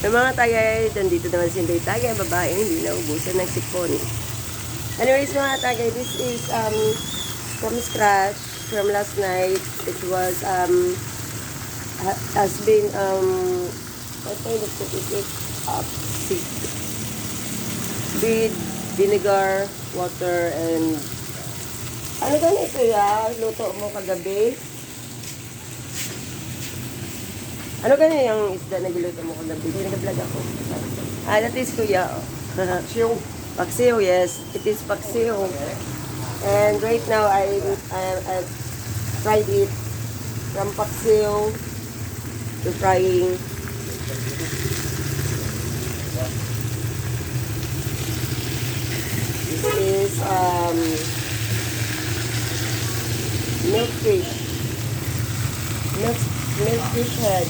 Yung mga tagay, nandito naman si Inday Tagay, babae, hindi na ubusan ng sipon. Anyways mga tagay, this is from scratch, from last night. It was, has been, what kind of food is it? With vinegar, water, and ano ganito ya? Luto mo kagabi? Ano ganyan yung isda na giluto mo kagabi? Hindi nag-vlog ako. That is kuya. Paksiw. Paksiw, yes. It is paksiw. And right now, I fried it from paksiw to frying. This is milkfish. Milkfish head.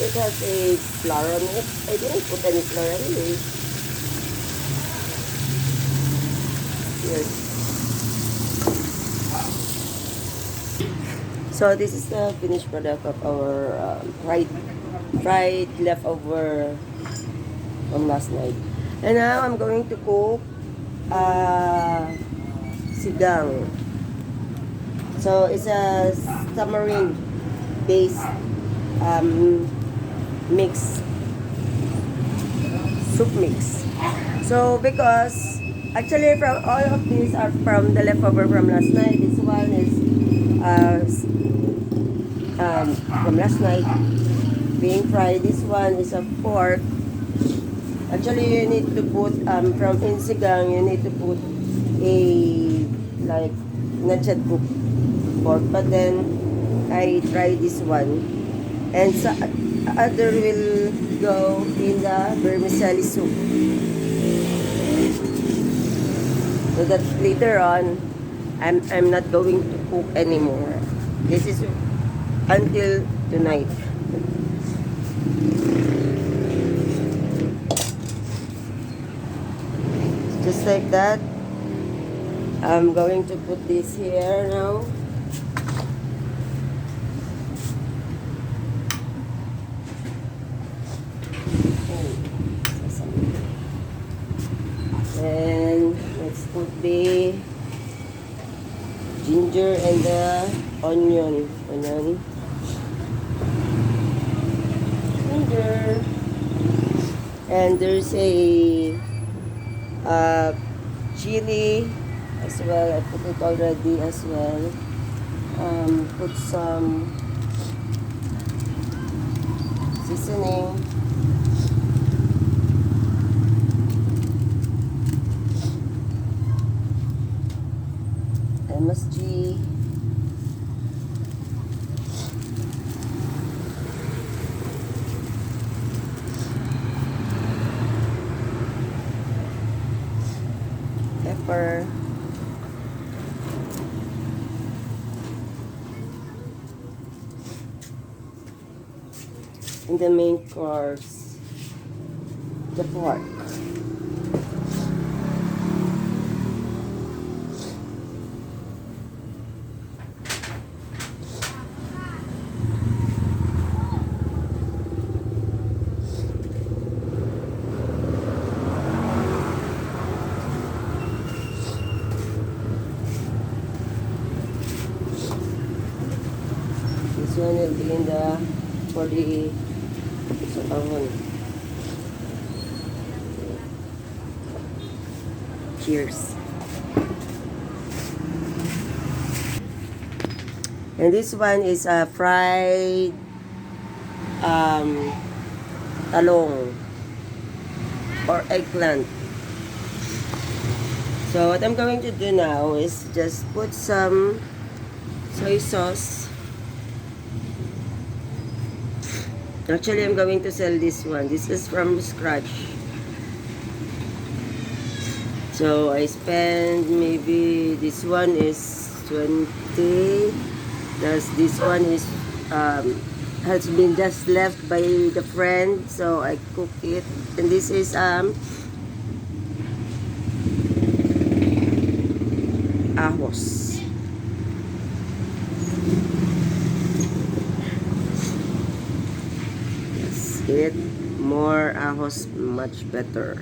It has a flour on it. I didn't put any flour anyway. Yes. So this is the finished product of our fried leftover from last night. And now I'm going to cook sigang. So it's a tamarind based mix, soup mix. So because actually from all of these are from the leftover from last night. This one is from last night being fried. This one is a pork. Actually you need to put from insigang you need to put a like nachad cook pork, but then I try this one. And sa other will go in the vermicelli soup. So that later on, I'm not going to cook anymore. This is until tonight. Just like that. I'm going to put this here now. And let's put the ginger and the onion. Ginger. And there's a chili as well. I put it already as well. Put some seasoning. MSG. Pepper. And the main course, the pork. This one will be in the for the cheers. And this one is a fried talong or eggplant. So what I'm going to do now is just put some soy sauce. Actually, I'm going to sell this one. This is from scratch. So I spend maybe this one is 20. This one is has been just left by the friend, so I cook it. And this is ahos. That's it. More ahos, much better.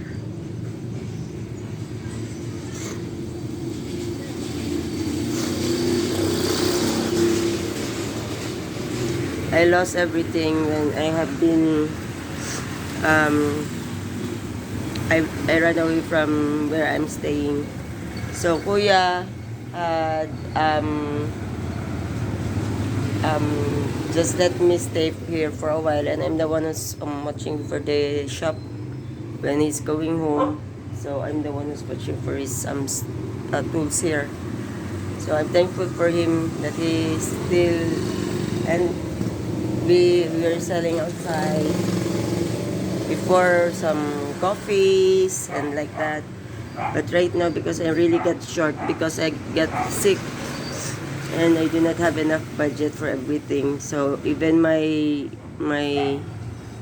I lost everything when I have been I ran away from where I'm staying. So Kuya had just let me stay here for a while, and I'm the one who's watching for the shop when he's going home. So I'm the one who's watching for his tools here. So I'm thankful for him that he still, and we're selling outside before some coffees and like that. But right now, because I really got short because I got sick and I do not have enough budget for everything. So even my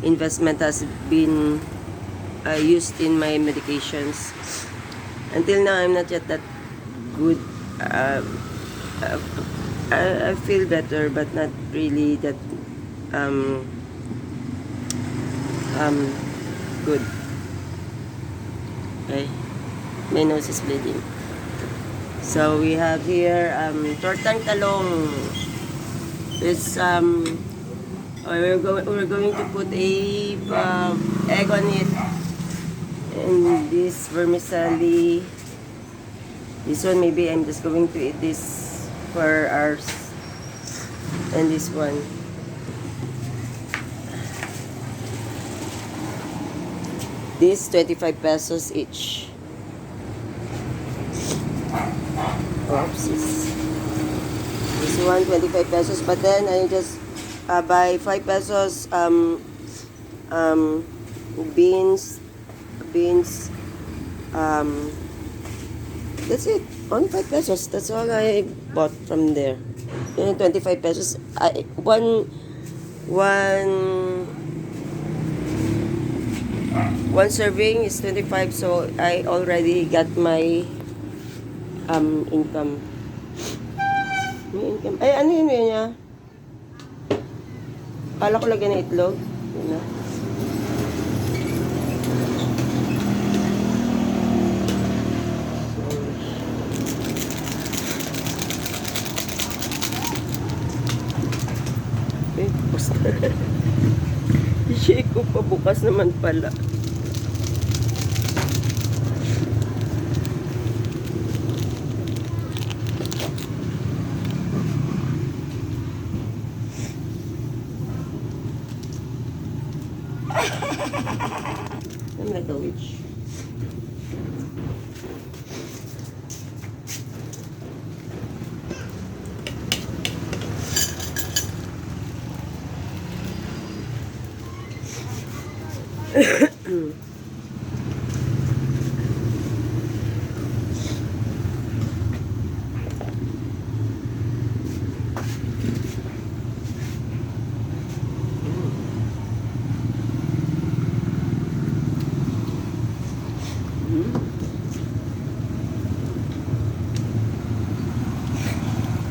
investment has been used in my medications. Until now, I'm not yet that good. I feel better, but not really that good. Okay, my nose is bleeding. So we have here tortang talong. This we're going to put a egg on it, and this vermicelli. This one maybe I'm just going to eat this for ours, and this one. This 25 pesos each. Oopsies. This one 25 pesos, but then I just buy 5 pesos beans that's it. Only 5 pesos. That's all I bought from there. 25 pesos. One serving is 25, so I already got my income. May income. Ay, ano yun niya? Kala ko lagyan ng itlog. Yun na. Basta. I-shake ko pa, bukas naman pala. I'm like a witch.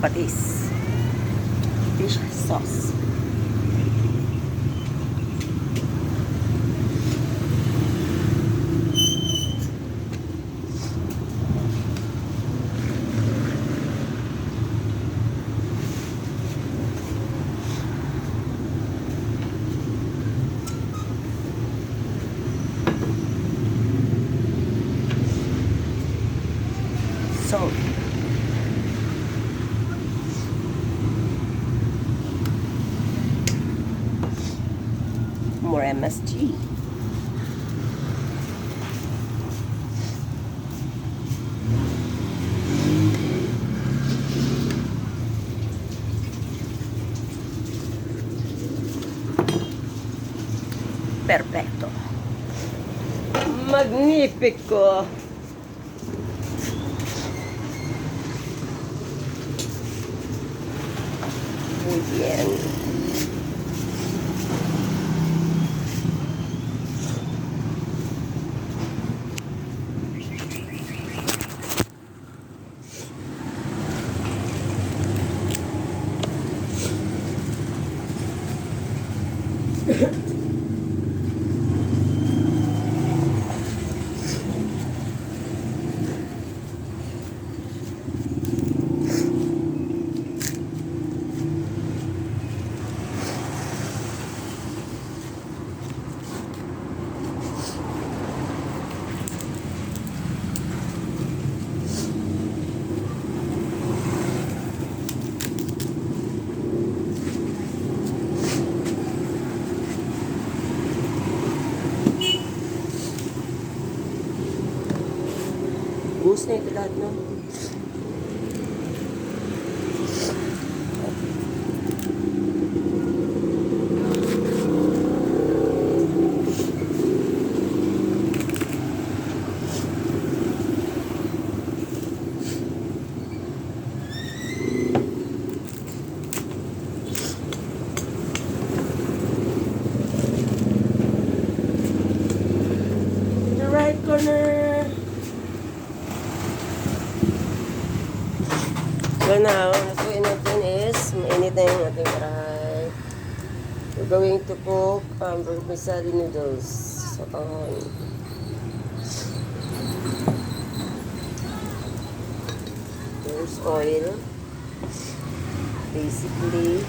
Patis. Fish sauce. Salt. More MSG. Perfecto. Magnifico. E.p1. Gusto na ito lahat, no? The right corner. So now, lutuin natin is, mainit na yung ating karay. We're going to cook vermicelli noodles sa kahon. There's oil. Basically,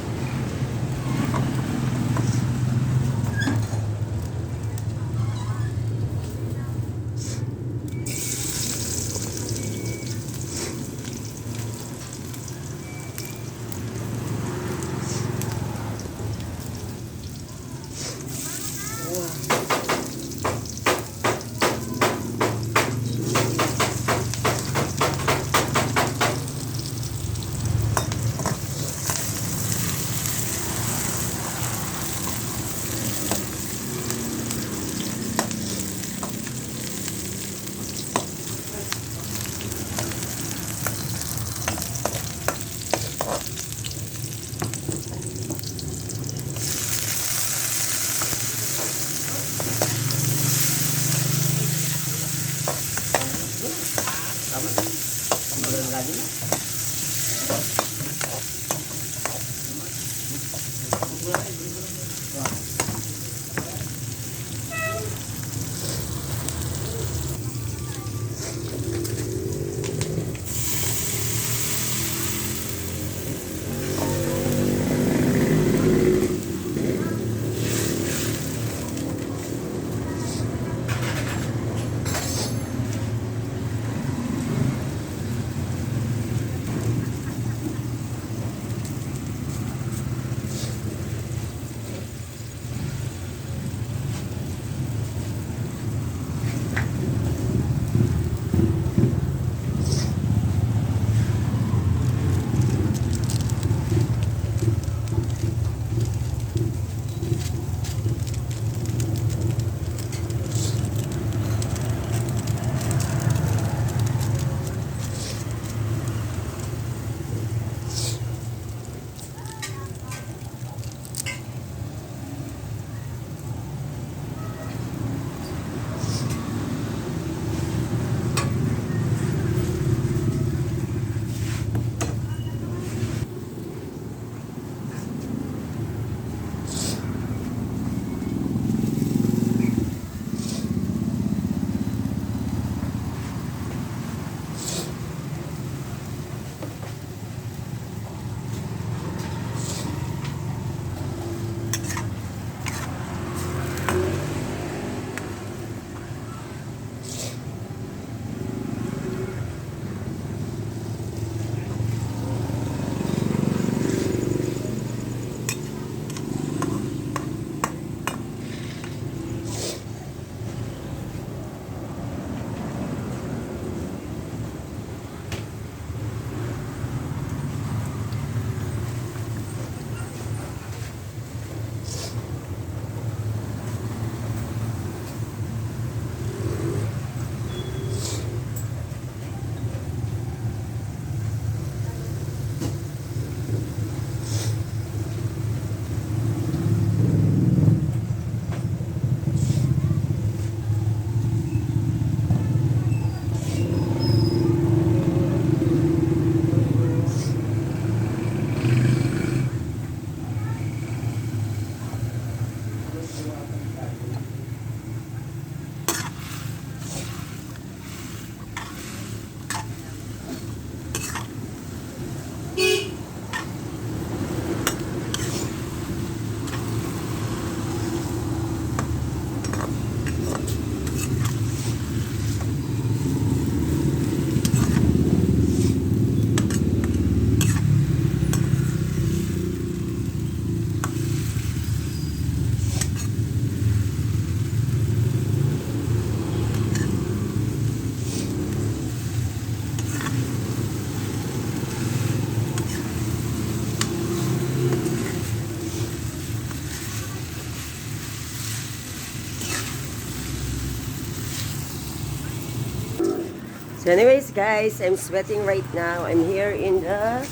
So anyways, guys, I'm sweating right now. I'm here in the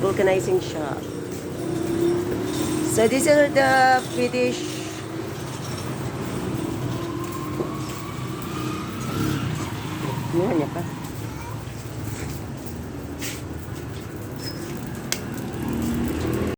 vulcanizing shop. So these are the British. Ano niya pa?